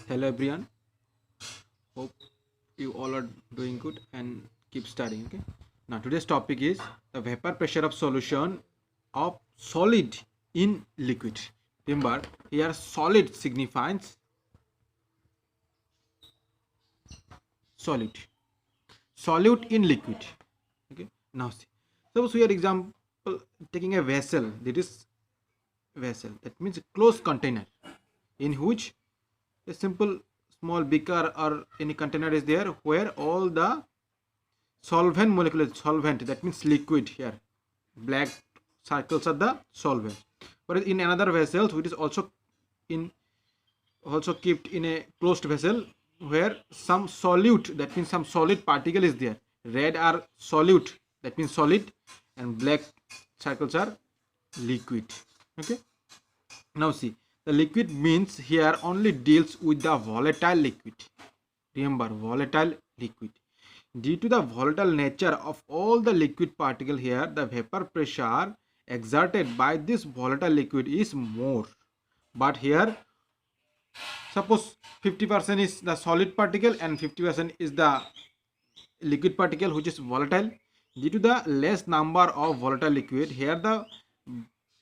Hello everyone. Hope you all are doing good and keep studying. Okay. Now today's topic is the vapor pressure of solution of solid in liquid. Remember here solid signifies solid, solute in liquid. Okay. Now see. Suppose we are example taking a vessel. That is vessel. That means a closed container in which a simple small beaker or any container is there where all the solvent molecule solvent, that means liquid. Here black circles are the solvent, but in another vessels which is also kept in a closed vessel where some solute, that means some solid particle is there. Red are solute, that means solid, and black circles are liquid. Okay. Now see, the liquid means here only deals with the volatile liquid. Remember, volatile liquid. Due to the volatile nature of all the liquid particle here, the vapor pressure exerted by this volatile liquid is more. But here, suppose 50% is the solid particle and 50% is the liquid particle which is volatile. Due to the less number of volatile liquid, here the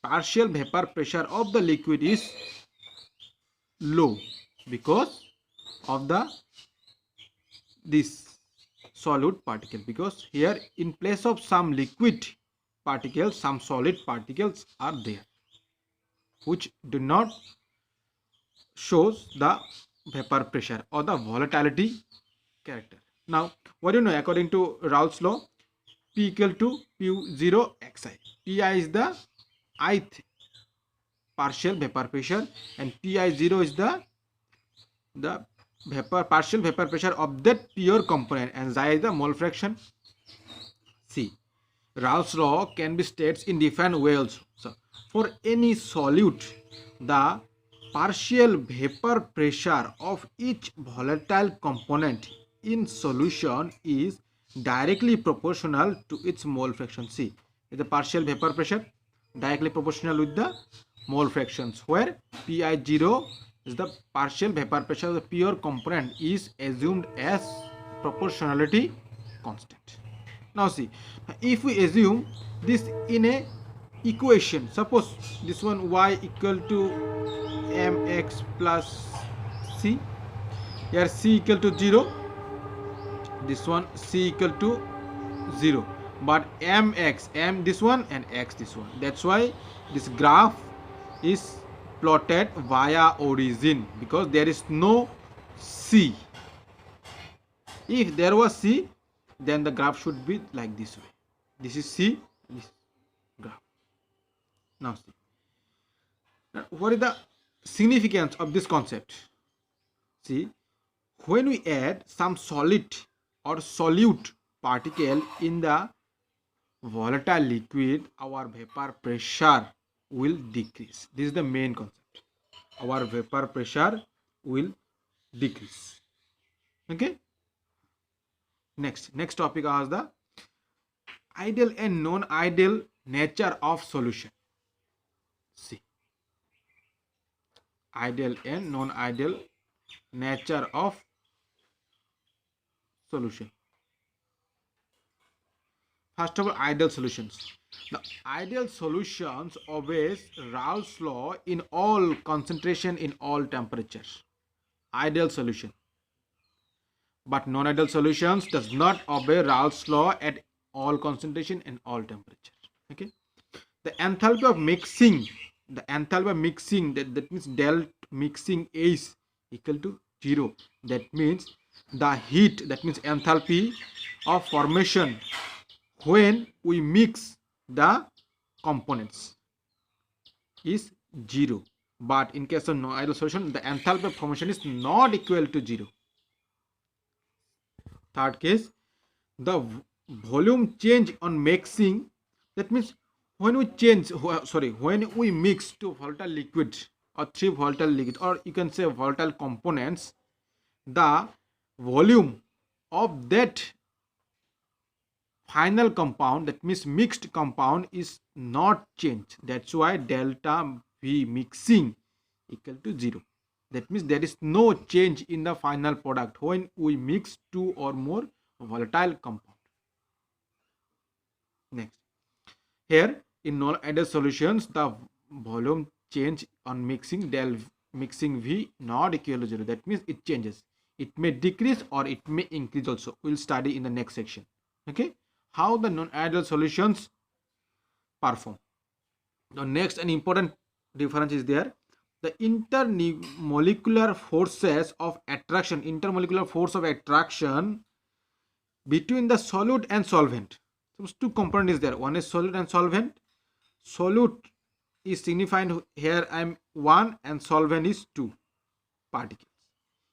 partial vapor pressure of the liquid is low because of this solute particle, because here in place of some liquid particles some solid particles are there which do not shows the vapor pressure or the volatility character. Now what do you know, according to Raoult's law, P equal to Q0 xi. Pi is the ith partial vapor pressure and Pi0 is the partial vapor pressure of that pure component, and xi is the mole fraction. See, Raoult's law can be stated in different ways. So, for any solute, the partial vapor pressure of each volatile component in solution is directly proportional to its mole fraction. See, the partial vapor pressure directly proportional with the mole fractions, where Pi0 is the partial vapor pressure of the pure component is assumed as proportionality constant. Now see, if we assume this in a equation, suppose this one y equal to mx plus c, here c equal to 0, this one c equal to 0, but mx, m this one and x this one. That's why this graph is plotted via origin, because there is no c. If there was c, then the graph should be like this way. This is c, this graph. Now see, what is the significance of this concept? See, when we add some solid or solute particle in the volatile liquid, our vapor pressure will decrease. This is the main concept. Our vapor pressure will decrease. Okay. Next topic is the ideal and non-ideal nature of solution. See, ideal and non-ideal nature of solution. First of all, ideal solutions. The ideal solutions obeys Raoult's law in all concentration, in all temperatures. Ideal solution. But non-ideal solutions does not obey Raoult's law at all concentration and all temperature. Okay. The enthalpy of mixing, that means del mixing is equal to 0. That means the heat, that means enthalpy of formation when we mix the components is 0. But in case of non-ideal solution, the enthalpy of formation is not equal to 0. Third case, the volume change on mixing, that means when we mix two volatile liquid or three volatile liquid, or you can say volatile components, the volume of that final compound, that means mixed compound, is not changed. That's why delta V mixing equal to 0. That means there is no change in the final product when we mix two or more volatile compound. Next, here in non-ideal solutions, the volume change on mixing del mixing V not equal to 0. That means it changes. It may decrease or it may increase also. We'll study in the next section. Okay, how the non-ideal solutions perform. The next and important difference is there. The intermolecular forces of attraction, intermolecular force of attraction between the solute and solvent. So two components is there. One is solute and solvent. Solute is signified here I'm 1 and solvent is 2 particles.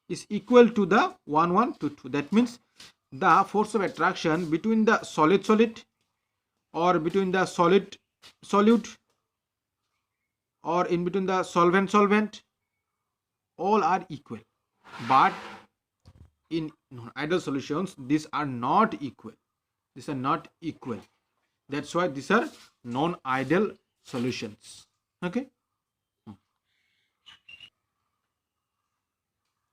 Is equal to the 1 1 to 2. That means the force of attraction between the solid or between the solid solute or in between the solvent all are equal, but in non-ideal solutions these are not equal. That's why these are non-ideal solutions. Okay,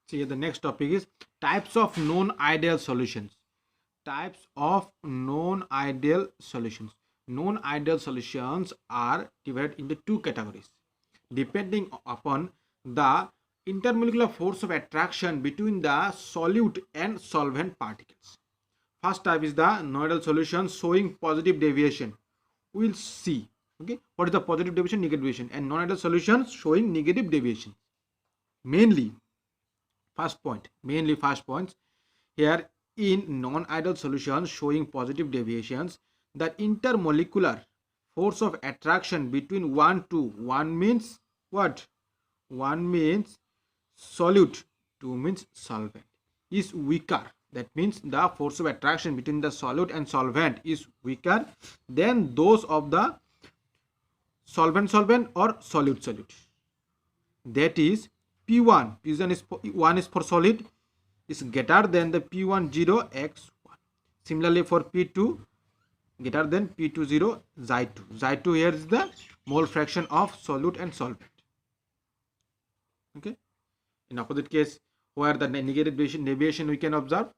so here the next topic is types of non-ideal solutions. Non-ideal solutions are divided into two categories depending upon the intermolecular force of attraction between the solute and solvent particles. First type is the non-ideal solution showing positive deviation. We'll see, okay, what is the positive deviation, negative deviation, and non-ideal solutions showing negative deviation. Mainly first points here in non-ideal solutions showing positive deviations, the intermolecular force of attraction between 1 means what? 1 means solute, 2 means solvent is weaker. That means the force of attraction between the solute and solvent is weaker than those of the solvent or solute. That is P1 is for solid is greater than the P10 X1. Similarly for P2 greater than P20 Xy2. Xy2 here is the mole fraction of solute and solvent. Okay. In opposite case, where the negative deviation we can observe,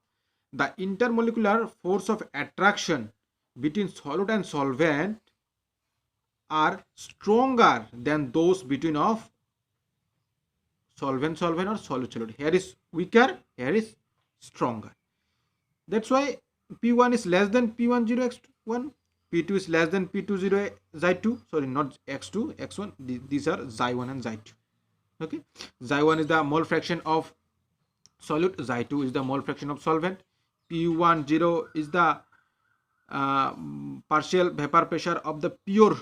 the intermolecular force of attraction between solute and solvent are stronger than those between of solvent or solute. Here is weaker, here is stronger. That's why P1 is less than P10 X1, P2 is less than P20 Xy2. Sorry, not X2, X1. These are Xy1 and Xy2. Okay, Xy1 is the mole fraction of solute, Xy2 is the mole fraction of solvent. P10 is the partial vapor pressure of the pure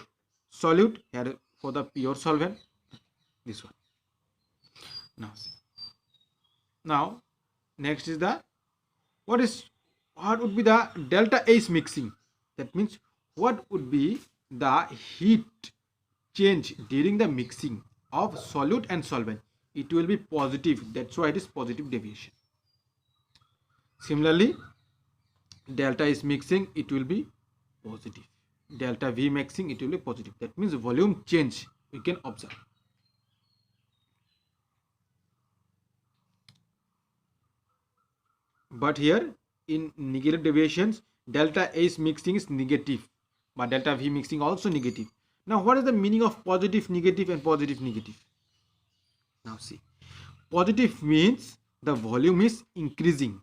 solute, here for the pure solvent, this one. Now next is the what would be the delta H mixing. That means what would be the heat change during the mixing of solute and solvent. It will be positive. That's why it is positive deviation. Similarly, delta is mixing, it will be positive. Delta V mixing, it will be positive. That means volume change we can observe. But here in negative deviations, delta H mixing is negative, but delta V mixing also negative. Now what is the meaning of positive, negative and positive, negative? Now see, positive means the volume is increasing.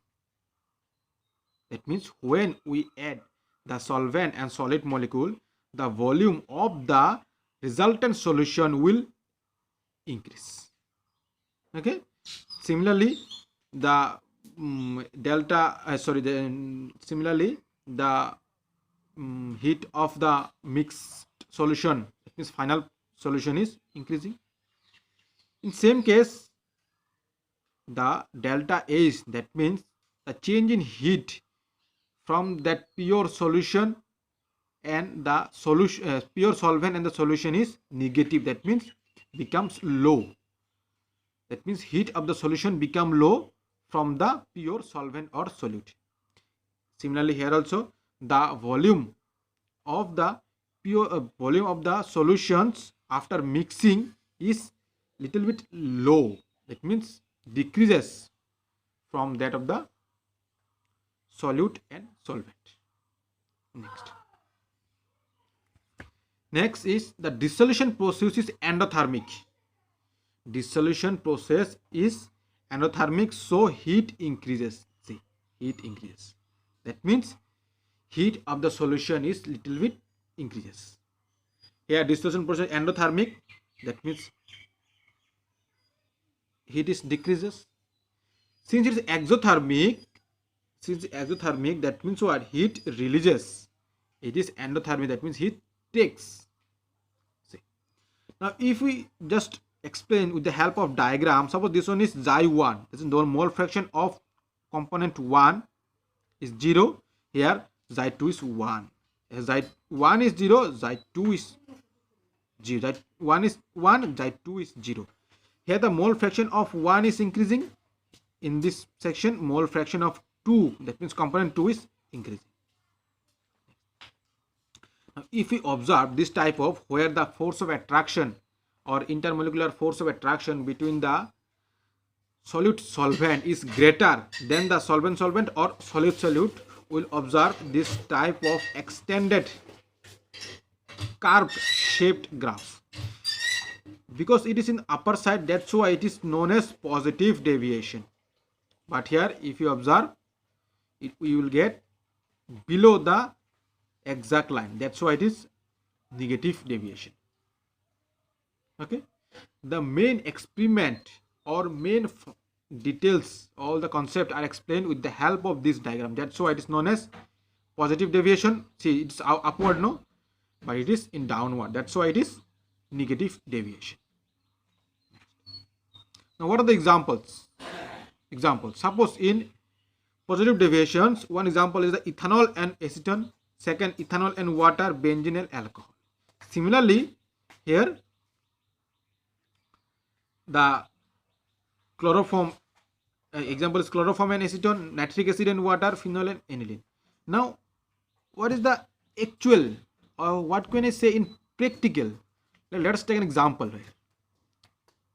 That means when we add the solvent and solid molecule, the volume of the resultant solution will increase. Okay. Similarly, the heat of the mixed solution, that means final solution, is increasing. In same case, the delta H, that means the change in heat from that pure solution and the solution, pure solvent and the solution is negative. That means becomes low. That means heat of the solution become low from the pure solvent or solute. Similarly, here also the volume of the solutions after mixing is little bit low. That means decreases from that of the solute and solvent. Next is the dissolution process is endothermic. Dissolution process is endothermic, so heat increases. See, heat increases. That means heat of the solution is little bit increases. Here dissolution process endothermic, that means heat is decreases. Since it is exothermic, that means what? Heat releases. It is endothermic, that means heat takes. See. Now if we just explain with the help of diagram, suppose this one is Xi1, this is the mole fraction of component 1 is 0, here Xi2 is 1. Xi1 is 0, Xi2 is 0. Xi1 is 1, Xi2 is 0. Here the mole fraction of 1 is increasing. In this section, mole fraction of 2, that means component 2 is increasing. Now, if we observe this type of where the force of attraction or intermolecular force of attraction between the solute solvent is greater than the solvent or solute, will observe this type of extended curve shaped graph. Because it is in upper side, that's why it is known as positive deviation. But here if you observe, we will get below the exact line, that's why it is negative deviation. Okay, the main experiment or main details, all the concepts are explained with the help of this diagram. That's why it is known as positive deviation. See, it's upward, no, but it is in downward, that's why it is negative deviation. Now what are the examples? Suppose in positive deviations, one example is the ethanol and acetone, second ethanol and water, benzene and alcohol. Similarly, here the chloroform, example is chloroform and acetone, nitric acid and water, phenol and aniline. Now what is the actual, or what can I say in practical? Let us take an example.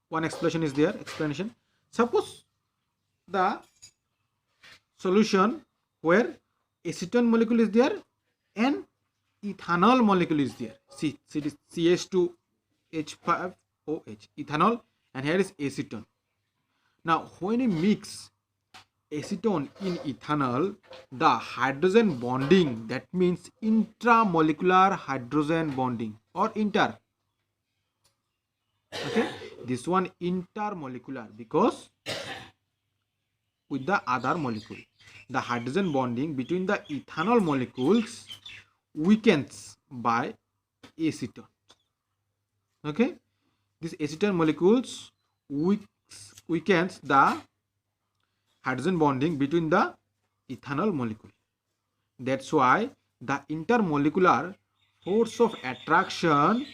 One explanation is there. Suppose the solution where acetone molecule is there and ethanol molecule is there. See, it is CH2H5OH, ethanol, and here is acetone. Now when you mix acetone in ethanol, the hydrogen bonding, that means intramolecular hydrogen bonding or inter. Okay, this one intermolecular, because with the other molecule, the hydrogen bonding between the ethanol molecules weakens by acetone. Okay, this acetone molecules weakens the hydrogen bonding between the ethanol molecule. That's why the intermolecular force of attraction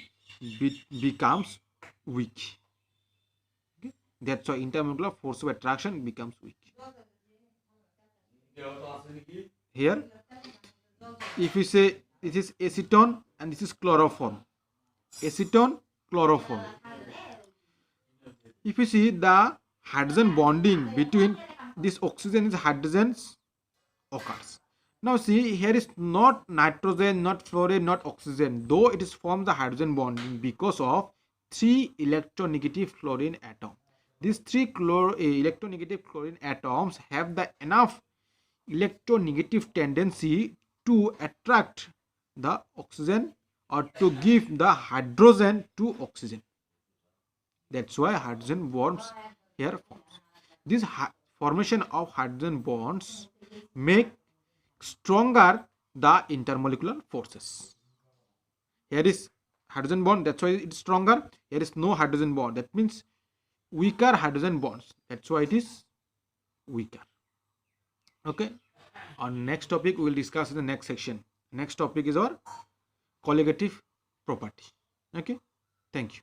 becomes weak. Okay? That's why intermolecular force of attraction becomes weak. Here, if we say this is acetone and this is chloroform, acetone, chloroform. If you see the hydrogen bonding between this oxygen and hydrogens occurs. Now see, here is not nitrogen, not fluorine, not oxygen, though it is formed the hydrogen bonding because of 3 electronegative fluorine atoms. These 3 electronegative fluorine atoms have the enough electronegative tendency to attract the oxygen or to give the hydrogen to oxygen. That's why hydrogen bonds here forms. This formation of hydrogen bonds make stronger the intermolecular forces. Here is hydrogen bond, that's why it's stronger. Here is no hydrogen bond, that means weaker hydrogen bonds, that's why it is weaker. Okay, on next topic we will discuss in the next section. Next topic is our colligative property. Okay, thank you.